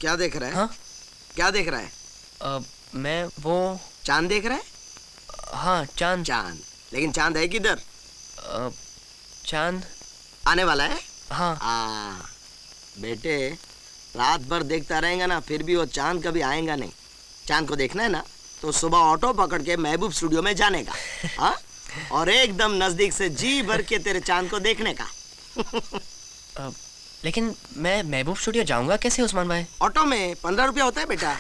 क्या देख रहा है? हाँ? क्या देख रहा है? मैं वो चांद देख रहा है? हाँ, चांद। चांद? लेकिन चांद है किधर? चांद आने वाला है। हाँ। बेटे, रात भर देखता रहेगा ना, फिर भी वो चांद कभी आएगा नहीं। चांद को देखना है ना, तो सुबह ऑटो पकड़ के महबूब स्टूडियो में जाने का। हाँ? और एकदम नजदीक से जी भर के तेरे चांद को देखने का। लेकिन मैं महबूब स्टूडियो जाऊंगा कैसे उस्मान भाई? ऑटो में 15 रुपया होता है बेटा।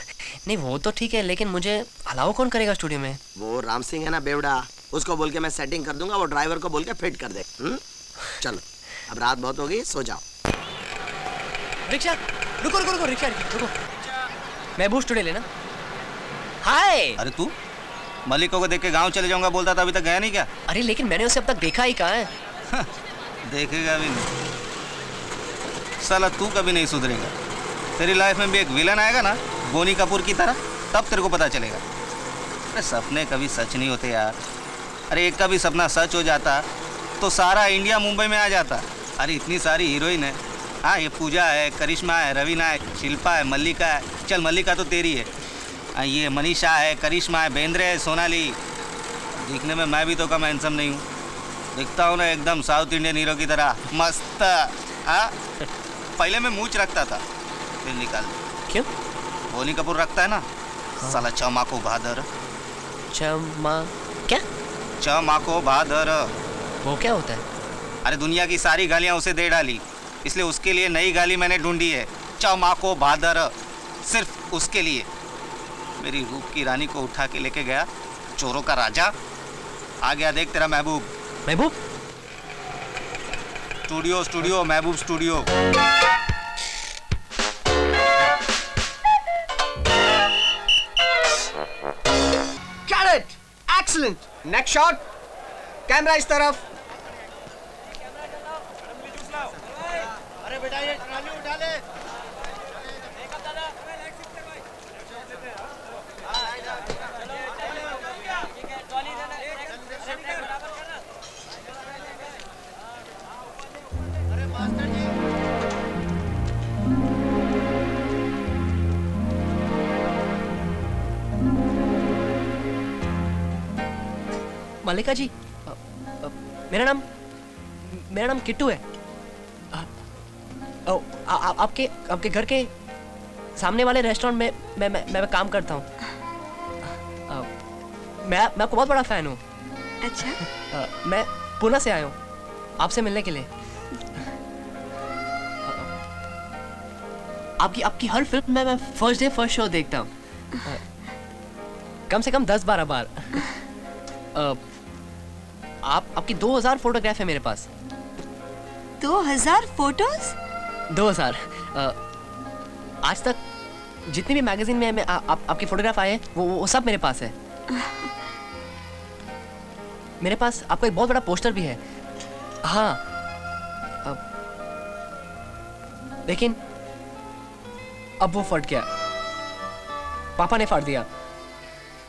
नहीं वो तो ठीक है, लेकिन मुझे अलाउ कौन करेगा स्टूडियो में? वो राम सिंह है ना बेवड़ा, उसको बोल के मैं सेटिंग कर दूंगा, वो ड्राइवर को बोल के फिट कर दे। चलो, अब रात बहुत हो गई, सो जाओ। रिक्शा, रुको रुको रुको, रिक्शा रुको। महबूब स्टूडियो लेना। हाय। अरे तू मलिक को देख के गांव चले जाऊंगा बोलता था, अभी तक गया नहीं क्या? अरे लेकिन मैंने उसे अब तक देखा ही कहाँ है। देखेगा भी नहीं साला, तू कभी नहीं सुधरेगा। तेरी लाइफ में भी एक विलन आएगा ना, बोनी कपूर की तरह, तब तेरे को पता चलेगा। अरे सपने कभी सच नहीं होते यार। अरे एक का भी सपना सच हो जाता तो सारा इंडिया मुंबई में आ जाता। अरे इतनी सारी हीरोइन है। हाँ, ये पूजा है, करिश्मा है, रवीना है, शिल्पा है, मल्लिका है। चल मल्लिका तो तेरी है। ये मनीषा है, करिश्मा है, बेंद्रे है, सोनाली। दिखने में मैं भी तो कम हैंडसम नहीं हूँ। दिखता हूँ ना एकदम साउथ इंडियन हीरो की तरह, मस्त। हाँ, पहले मैं मूंछ रखता था, फिर निकाल दिया। क्यों? बोनी कपूर रखता है ना। हाँ। साला चमाको बहादुर। क्या? चमाको बहादुर वो क्या होता है? अरे दुनिया की सारी गालियाँ उसे दे डाली, इसलिए उसके लिए नई गाली मैंने ढूंढी है, चमाको बहादुर। सिर्फ उसके लिए। मेरी रूप की रानी को उठा के लेके गया चोरों का राजा। आ गया देख तेरा महबूब। महबूब? Studio studio, Mehboob studio. Got it! Excellent! Next shot. Camera इस तरफ। अरे बेटा ये ट्राली उठा ले। मल्लिका जी, मेरा नाम किट्टू है। आपके घर के सामने वाले रेस्टोरेंट में मैं काम करता हूँ। मैं आपको बहुत बड़ा फैन हूँ। अच्छा। मैं पुणे से आया हूँ आपसे मिलने के लिए। आपकी हर फिल्म में मैं फर्स्ट डे फर्स्ट शो देखता हूँ, कम से कम 10-12 बार। आपकी 2000 फोटोग्राफ है मेरे पास। 2000 फोटोज? 2000। आज तक जितनी भी मैगजीन में आपकी फोटोग्राफ आए हैं वो सब मेरे पास है। मेरे पास आपका एक बहुत बड़ा पोस्टर भी है। हाँ, लेकिन अब वो फट गया, पापा ने फाड़ दिया।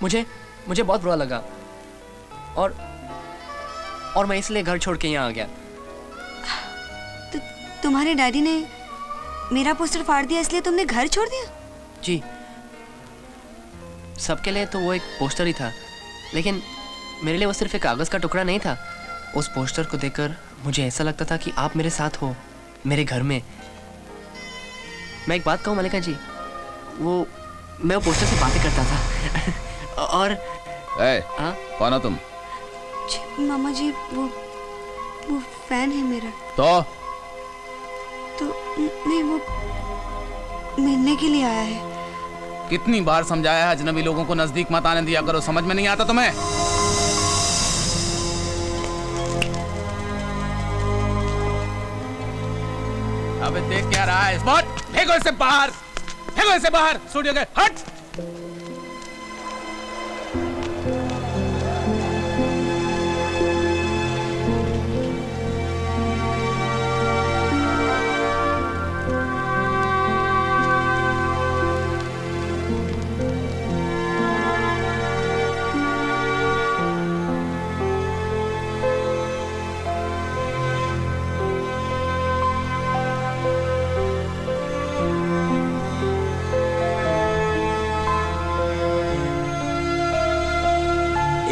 मुझे बहुत बुरा लगा और मैं इसलिए घर छोड़ के यहाँ आ गया। तो तुम्हारे डैडी ने मेरा पोस्टर फाड़ दिया इसलिए तुमने घर छोड़ दिया? जी, सबके लिए तो वो एक पोस्टर ही था, लेकिन मेरे लिए वो सिर्फ एक कागज का टुकड़ा नहीं था। उस पोस्टर को देखकर मुझे ऐसा लगता था कि आप मेरे साथ हो, मेरे घर में। मैं एक बात कहूँ मल्लिका जी, मैं वो पोस्टर से बातें करता था। और कौन हो तुम? जी, मामा जी, वो फैन है मेरा। तो नहीं, वो मिलने के लिए आया है। कितनी बार समझाया है अजनबी लोगों को नजदीक मत आने दिया करो, समझ में नहीं आता तुम्हें? अबे देख क्या रहा है? स्पॉट फेंको इसे बाहर, फेंको इसे बाहर स्टूडियो के। हट।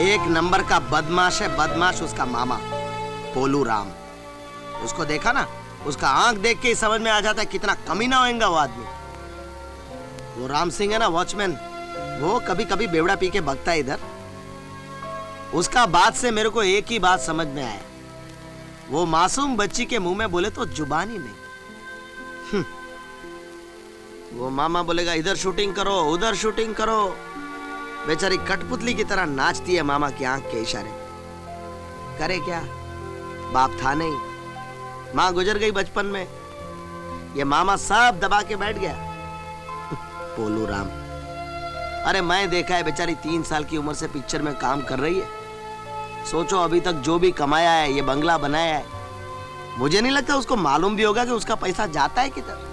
एक नंबर का बदमाश है, बदमाश उसका मामा पोलू राम। उसको देखा ना, उसका आंख देख के ही समझ में आ जाता है कितना कमीना होगा वो आदमी। वो राम सिंह है ना, वॉचमैन, वो कभी कभी बेवड़ा पी के भगता है इधर। उसका बात से मेरे को एक ही बात समझ में आया, वो मासूम बच्ची के मुंह में बोले तो जुबान ही नहीं। वो मामा बोलेगा इधर शूटिंग करो, उधर शूटिंग करो। बेचारी कठपुतली की तरह नाचती है मामा की आंख के इशारे। करे क्या, बाप था नहीं, माँ गुजर गई बचपन में, ये मामा सब दबा के बैठ गया। पोलू राम, अरे मैं देखा है बेचारी 3 साल की उम्र से पिक्चर में काम कर रही है। सोचो अभी तक जो भी कमाया है, ये बंगला बनाया है, मुझे नहीं लगता उसको मालूम भी होगा कि उसका पैसा जाता है किधर।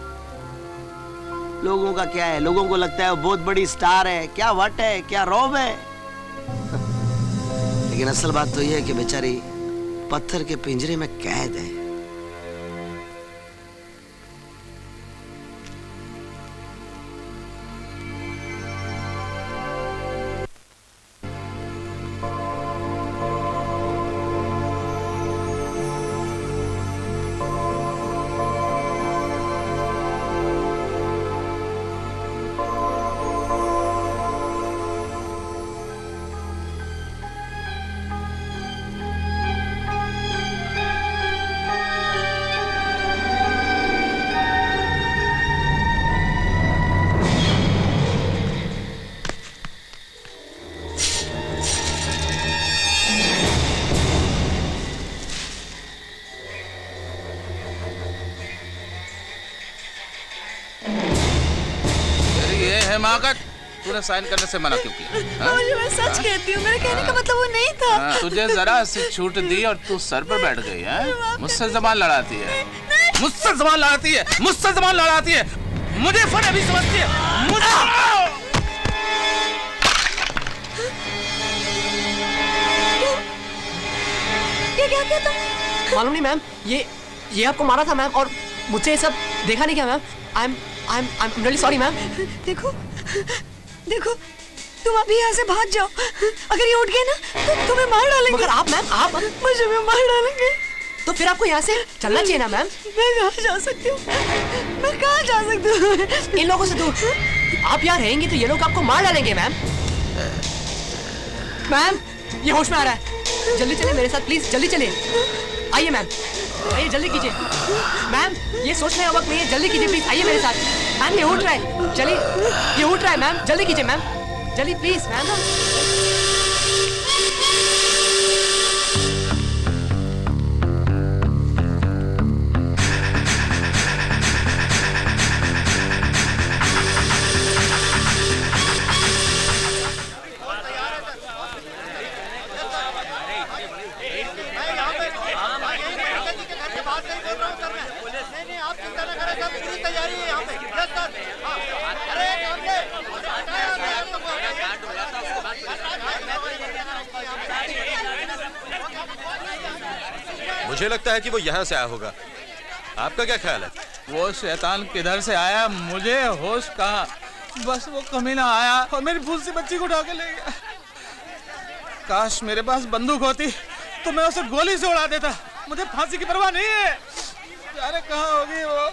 लोगों का क्या है, लोगों को लगता है वो बहुत बड़ी स्टार है, क्या वट है, क्या रौब है। लेकिन असल बात तो ये है कि बेचारी पत्थर के पिंजरे में कैद है। हिमाकत, तूने साइन करने से मना क्यों किया? मैं सच कहती हूँ, मेरे कहने का मतलब वो नहीं था। तुझे जरा सी छूट दी और तू सर पर बैठ गई है। मुझसे ज़बान लड़ाती है, मुझसे ज़बान लड़ाती है, मुझसे ज़बान लड़ाती है। मुझे फटे भी समझती है, मुझे। ये क्या किया तुमने? मालूम नहीं मैम, ये आपको मारा था मैम, और मुझसे ये सब देखा नहीं क्या ma'am? I'm really sorry ma'am. देखो देखो, तुम अभी यहाँ से भाग जाओ, अगर ये उठ गए ना तो तुम्हें मार डालेंगे। मगर आप मैम, आप मुझे भी मार डालेंगे। तो फिर आपको यहाँ से चलना चाहिए ना मैम। मैं कहाँ जा सकती हूँ, मैं कहाँ जा सकती हूँ? इन लोगों से दूर। आप यहाँ रहेंगी तो ये लोग आपको मार डालेंगे मैम। मैम, ये होश में आ रहा है, जल्दी चलिए मेरे साथ प्लीज, जल्दी चलिए। आइए मैम, आइए जल्दी कीजिए। मैम, ये सोचने का वक्त नहीं है, जल्दी कीजिए प्लीज, आइए मेरे साथ। मैम, ये उठ रहा है, चलिए, ये उठ रहा है मैम, जल्दी कीजिए मैम, जल्दी प्लीज मैम। मुझे लगता है कि वो यहाँ से आया होगा, आपका क्या ख्याल है? वो शैतान किधर से आया, मुझे होश कहाँ। बस वो कमीना आया और मेरी भूल से बच्ची को उठा के ले गया। काश मेरे पास बंदूक होती तो मैं उसे गोली से उड़ा देता। मुझे फांसी की परवाह नहीं है। अरे कहाँ होगी वो,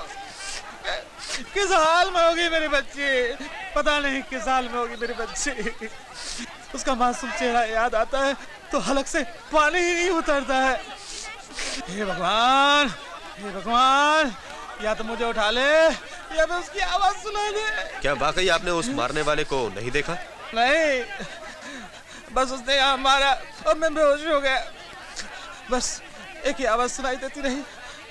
किस हाल में होगी मेरी बच्ची, पता नहीं किस हाल में होगी मेरी बच्ची। उसका मासूम चेहरा याद आता है तो हलक से पानी ही नहीं उतरता है। हे भगवान, हे भगवान, या तो मुझे उठा ले या तो उसकी आवाज सुना दे। क्या वाकई आपने उस मारने वाले को नहीं देखा? नहीं, बस उसने यहाँ मारा और मैं बेहोश हो गया। बस एक ही आवाज सुनाई देती रही,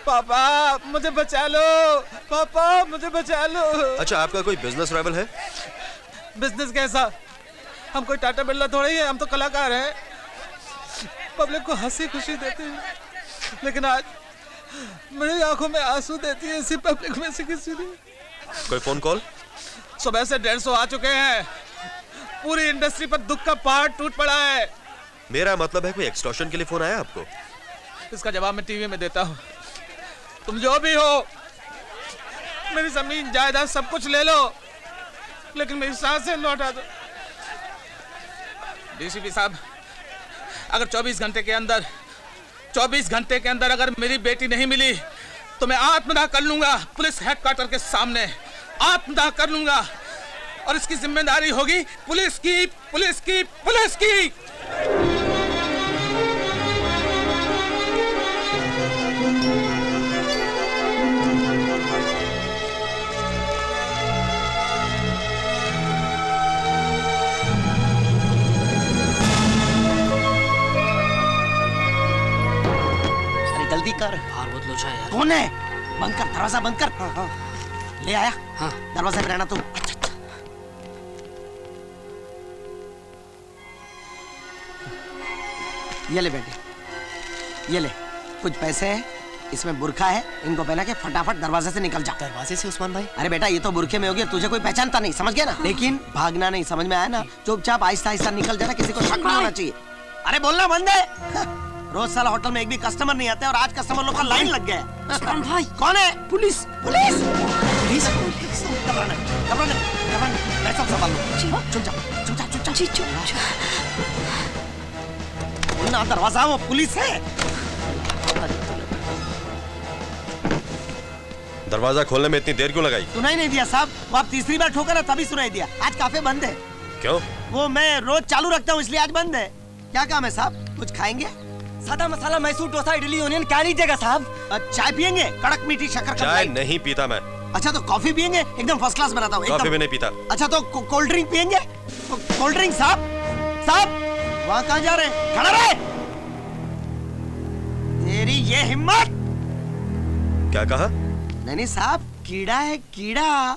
पापा मुझे बचा लो, पापा मुझे बचा लो। अच्छा, आपका कोई बिजनेस राइवल है? बिजनेस कैसा? हम कोई टाटा बिरला थोड़ी है, हम तो कलाकार हैं, पब्लिक को हंसी खुशी देते हैं। लेकिन आज मेरी आंखों में आंसू देती है इसी पब्लिक में से किसी ने। कोई फोन कॉल? सुबह से 150 आ चुके हैं, पूरी इंडस्ट्री पर दुख का पहाड़ टूट पड़ा है। मेरा मतलब है कोई एक्सटॉर्शन के लिए फोन आया आपको? इसका जवाब मैं टीवी में देता हूँ। तुम जो भी हो, मेरी जमीन जायदाद सब कुछ ले लो, लेकिन मेरी सांसें लौटा दो। डीसीपी साहब, अगर 24 घंटे के अंदर अगर मेरी बेटी नहीं मिली तो मैं आत्मदाह कर लूंगा, पुलिस हेडक्वार्टर के सामने आत्मदाह कर लूंगा, और इसकी जिम्मेदारी होगी पुलिस की, पुलिस की, पुलिस की। जल्दी कर। बाहर बहुत लोचा है यार। कौन है? बंद कर, दरवाजा बंद कर। ले आया? हाँ। दरवाजा पे रहना तुम। अच्छा अच्छा। ये ले बेटे, ये ले, कुछ पैसे हैं, इसमें बुरखा है, इनको पहना के फटाफट दरवाजे से निकल जा। दरवाजे से उस्मान भाई? अरे बेटा, ये तो बुरखे में होगी, तुझे कोई पहचानता नहीं, समझ गया ना? लेकिन भागना नहीं, समझ में आया ना? चुपचाप आहिस्ता आहिस्ता निकल जाना, किसी को शक नहीं होना चाहिए। अरे बोलना बंद है। रोज साला होटल में एक भी कस्टमर नहीं आते और आज कस्टमर लोग का लाइन लग गया है। उस्मान भाई, कौन है? पुलिस। पुलिस? पुलिस? घबराना, घबराना, घबराना, मैं सब संभाल लूं। चुप जा, चुप जा, चुप जा। जी चुप। बोलना दरवाजा, वो पुलिस है। दरवाजा खोलने में इतनी देर क्यों लगाई? सुनाई नहीं दिया साहब? वो आप तीसरी बार ठोका ना तभी सुनाई दिया। आज काफे बंद है। क्यों? वो मैं रोज चालू रखता हूँ इसलिए आज बंद है। क्या काम है साहब? कुछ खाएंगे? सादा मसाला मैसूर डोसा इडली ओनियन क्या लीजिएगा साहब? चाय पियेंगे? कड़क मीठी शक्कर का चाय मिलाई? नहीं पीता मैं। अच्छा तो कॉफी पियेंगे? एकदम फर्स्ट क्लास बनाता हूँ। कॉफी भी नहीं पीता। अच्छा तो कोल्ड ड्रिंक पियेंगे? कोल्ड ड्रिंक साहब? साहब वहाँ कहाँ जा रहे हैं? खड़ा रहे। तेरी ये हिम्मत! क्या कहा? नहीं साहब, कीड़ा है कीड़ा,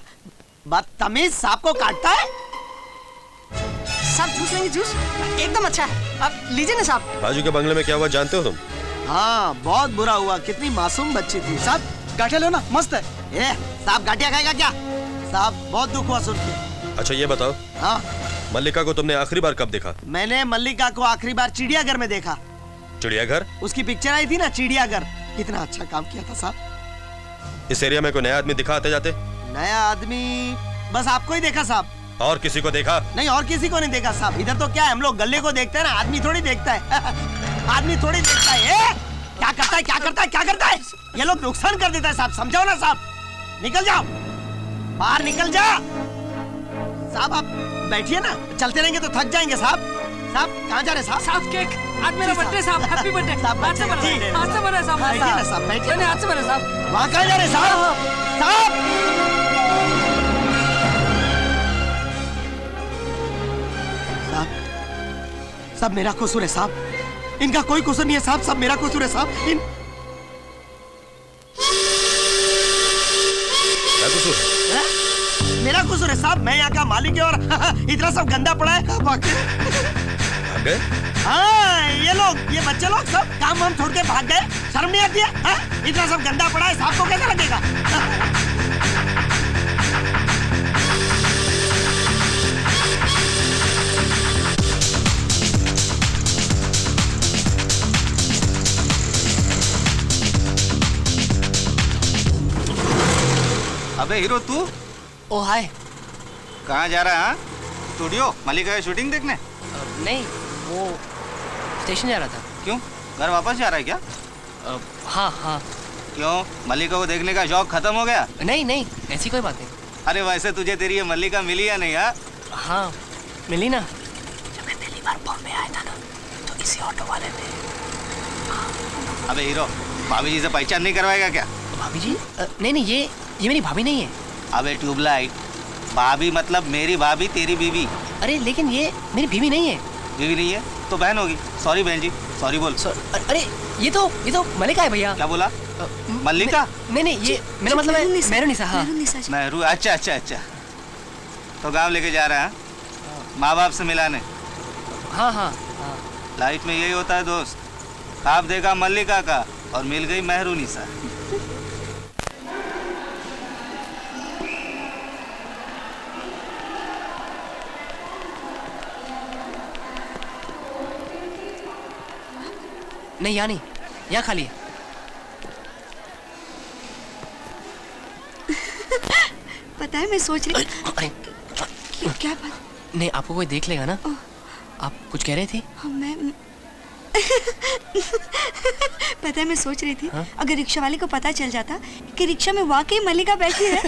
बदतमीज, सांप को काटता है। साहब जूस लेंगे? जूस एकदम अच्छा है, आप लीजिए ना साहब। बाजू के बंगले में क्या हुआ जानते हो तुम? हाँ बहुत बुरा हुआ, कितनी मासूम बच्ची थी। साहब गाठिया लो ना, मस्त है। ए साहब गाठिया खाएगा क्या? साहब बहुत दुख हुआ सुन के। अच्छा ये बताओ, हाँ मल्लिका को तुमने आखिरी बार कब देखा? मैंने मल्लिका को आखिरी बार चिड़ियाघर में देखा। चिड़ियाघर? उसकी पिक्चर आई थी ना चिड़ियाघर, कितना अच्छा काम किया था साहब। इस एरिया में कोई नया आदमी दिखा आते जाते? नया आदमी बस आपको ही देखा साहब। और किसी को देखा? नहीं और किसी को नहीं देखा साहब। इधर तो क्या है, हम लोग गले को देखते हैं ना, आदमी थोड़ी देखता है। आदमी थोड़ी देखता है। ए, क्या करता है, क्या करता है, क्या करता है? ये लोग नुकसान कर देता है साहब, समझाओ ना साहब। निकल जाओ, बाहर निकल जा। साहब आप बैठिए ना, चलते रहेंगे तो थक जाएंगे साहब। साहब कहाँ जा रहे साहब? साहब केक, आज मेरा बर्थडे साहब, हैप्पी बर्थडे। साहब, आज से बना ठीक है। आज से बना साहब। बैठिए ना साहब, बैठिए नहीं आज से बना साहब। वहाँ कहाँ जा रहे साहब? साहब साहब सब मेरा कसूर है साहब, इनका कोई कसूर नहीं है साहब, सब मेरा कसूर है साहब। क्या कसूर है? मेरा कसूर है साहब, मैं यहाँ का मालिक है और इतना सब गंदा पड़ा है। भाग गए? हाँ ये लोग, ये बच्चे लोग सब काम वाम छोड़ के भाग गए, शर्म नहीं आती है? हाँ? इतना सब गंदा पड़ा है, साहब को कैसा लगेगा? अबे हीरो तू ओ हाय। कहाँ जा रहा है? स्टूडियो मल्लिका की शूटिंग देखने? नहीं, वो स्टेशन जा रहा था। क्यों, घर वापस जा रहा है क्या? हाँ हाँ। क्यों, मल्लिका को देखने का शौक खत्म हो गया? नहीं नहीं, ऐसी कोई बात नहीं। अरे वैसे तुझे तेरी ये मल्लिका मिली या नहीं? यार हाँ मिली ना, जब मैं पहली बार बॉम्बे आया था ना, तो इसी ऑटो वाले ने। अबे हीरो, भाभी जी से पहचान नहीं करवाएगा क्या? भाभी जी? नहीं नहीं, ये मेरी भाभी नहीं है। अबे ट्यूबलाइट, भाभी मतलब मेरी भाभी, तेरी बीवी। अरे लेकिन ये मेरी बीवी नहीं है। बीवी नहीं है तो बहन होगी। सॉरी बहन जी, सॉरी बोल। अरे ये तो मल्लिका है भैया। क्या बोला? मल्लिका? नहीं नहीं, ये मेरा मतलब है मेहरुनिसा। हाँ मेहरू, अच्छा अच्छा अच्छा। तो गांव लेके जा रहा है माँ बाप से मिलाने? हाँ हाँ। लाइफ में यही होता है दोस्त, ख्वाब देखा मल्लिका का और मिल गई मेहरुनिसा। नहीं यहाँ नहीं, यहाँ खाली है। पता है मैं सोच रही अरे क्या बात? नहीं, आपको कोई देख लेगा ना। आप कुछ कह रहे थे? हाँ, मैं पता है मैं सोच रही थी हाँ? अगर रिक्शा वाले को पता चल जाता कि रिक्शा में वाकई मल्लिका बैठी है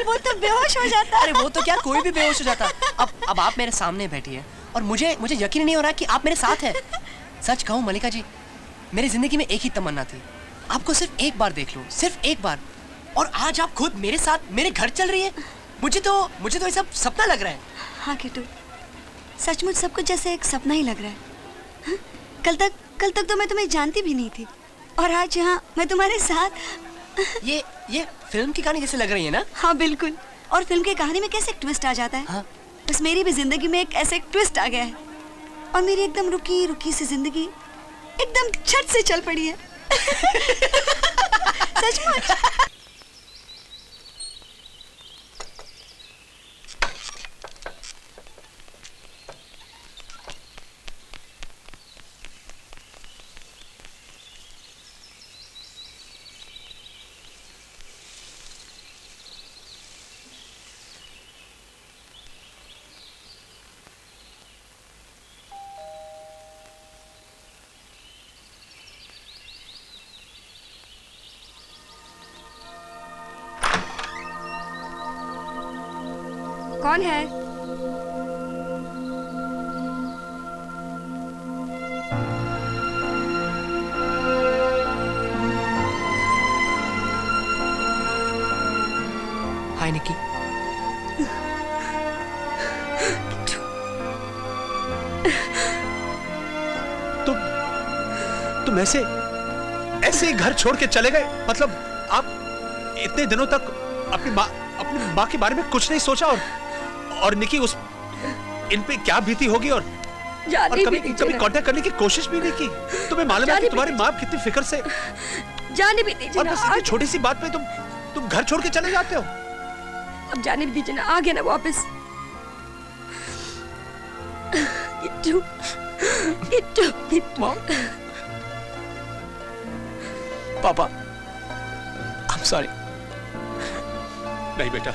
वो तो बेहोश हो जाता। अरे वो तो क्या, कोई भी बेहोश हो जाता। अब आप मेरे सामने बैठी है और मुझे यकीन नहीं हो रहा कि आप मेरे साथ हैं। सच कहूँ मल्लिका जी, मेरी जिंदगी में एक ही तमन्ना थी, आपको सिर्फ एक बार देख लो, सिर्फ एक बार। और आज आप खुद मेरे साथ मेरे घर चल रही है। मुझे तो ये सब सपना लग रहा है। हाँ किट्टू, सचमुच सब कुछ जैसे एक सपना ही लग रहा है। हाँ? कल तक तो मैं तुम्हें जानती भी नहीं थी और आज यहाँ मैं तुम्हारे साथ। ये फिल्म की कहानी जैसे लग रही है ना? हाँ बिल्कुल। और फिल्म की कहानी में कैसे एक ट्विस्ट आ जाता है। हाँ? बस मेरी भी जिंदगी में एक ऐसे एक ट्विस्ट आ गया है और मेरी एकदम रुकी रुकी सी जिंदगी एकदम झट से चल पड़ी है। सचमुच। कौन है? हाय निकी। तुम ऐसे ही घर छोड़ के चले गए? मतलब आप इतने दिनों तक अपनी माँ के बारे में कुछ नहीं सोचा? और निकी, इन पे क्या बीती होगी? और कभी कांटेक्ट करने की कोशिश भी नहीं की? तुम्हें मालूम है कि तुम्हारी माँ कितनी फिक्र से। जाने भी दीजिए और ना। बस इतनी छोटी सी बात पे तुम घर छोड़ के चले जाते हो? अब जाने भी दीजिए ना, आ गया ना वापस। किट्टू। पापा, I'm sorry। नहीं बेटा,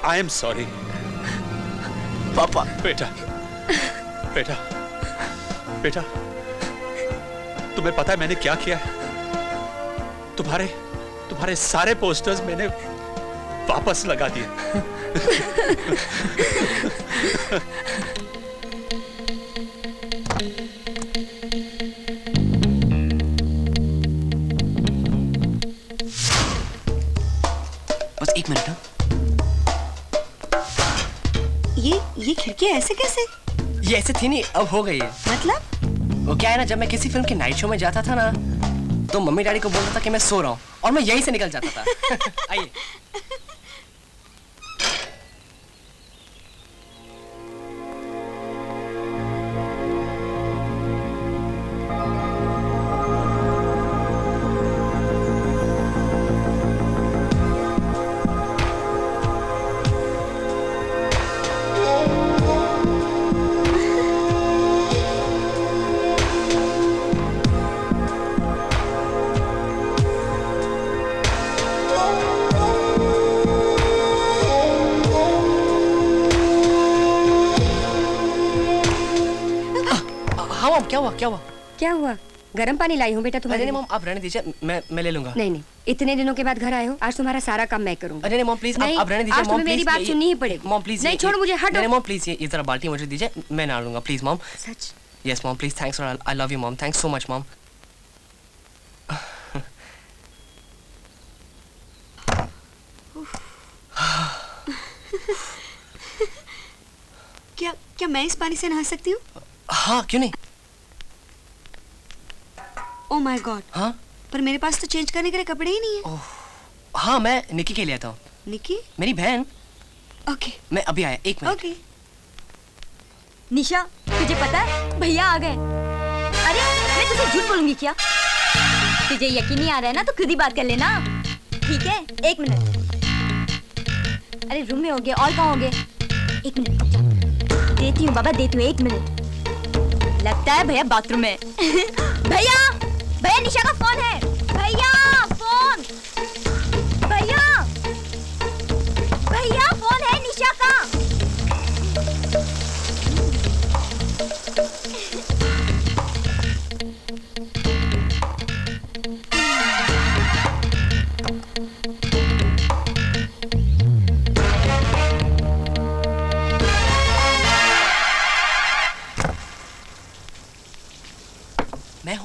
I am sorry। पापा। बेटा, तुम्हें पता है मैंने क्या किया है? तुम्हारे सारे पोस्टर्स मैंने वापस लगा दिए। बस एक मिनट। ये खिड़की ऐसे कैसे? ये ऐसे थी नहीं, अब हो गई है। मतलब? वो क्या है ना, जब मैं किसी फिल्म के नाइट शो में जाता था ना, तो मम्मी डैडी को बोलता था कि मैं सो रहा हूँ और मैं यहीं से निकल जाता था। आइए। क्या हुआ? गर्म पानी लाई हूँ बेटा तुम्हारे अरे लिए। नहीं मॉम, आप रहने दीजिए, मैं ले लूंगा। नहीं, इतने दिनों के बाद घर आए हो, आज तुम्हारा सारा काम मैं करूंगा। अरे नहीं मॉम प्लीज, आप रहने दीजिए। आज तुम्हें मेरी बात सुननी ही पड़ेगी। Mom please. नहीं छोड़ मुझे, हटो। नहीं मॉम प्लीज, ये जरा बाल्टी मुझे दीजिए, मैं नहा लूंगा प्लीज मॉम। सच? यस मॉम प्लीज, थैंक्स और I love you mom, thanks so much mom. क्या मैं इस पानी से नहा सकती हूँ? हाँ, क्यों नहीं। Oh my God. हाँ? पर मेरे पास तो चेंज करने के लिए कपड़े ही नहीं है। ओह, हाँ मैं निकी के लिए आता हूँ। निकी? मेरी बहन। ओके। मैं अभी आया, एक मिनट। ओके। निशा, तुझे पता है भैया आ गए। अरे मैं तुझे झूठ बोलूंगी क्या? तुझे यकीन नहीं आ रहा है ना, तो खुद ही बात कर लेना। ठीक है, एक मिनट। अरे रूम में होगे, और कहाँ होगे? एक मिनट रुक जा। देती हूँ बाबा, देती हूँ, एक मिनट। लगता है भैया बाथरूम में। भैया निशा का फोन है। भैया फोन है निशा का।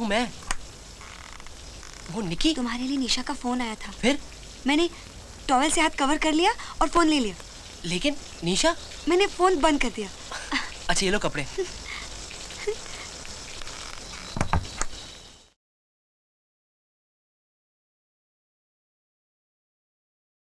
हूँ मैं। वो निकी। तुम्हारे लिए निशा का फोन आया था। फिर? मैंने टॉवेल से हाथ कवर कर लिया और फोन ले लिया। लेकिन निशा? मैंने फोन बंद कर दिया। अच्छा ये लो कपड़े।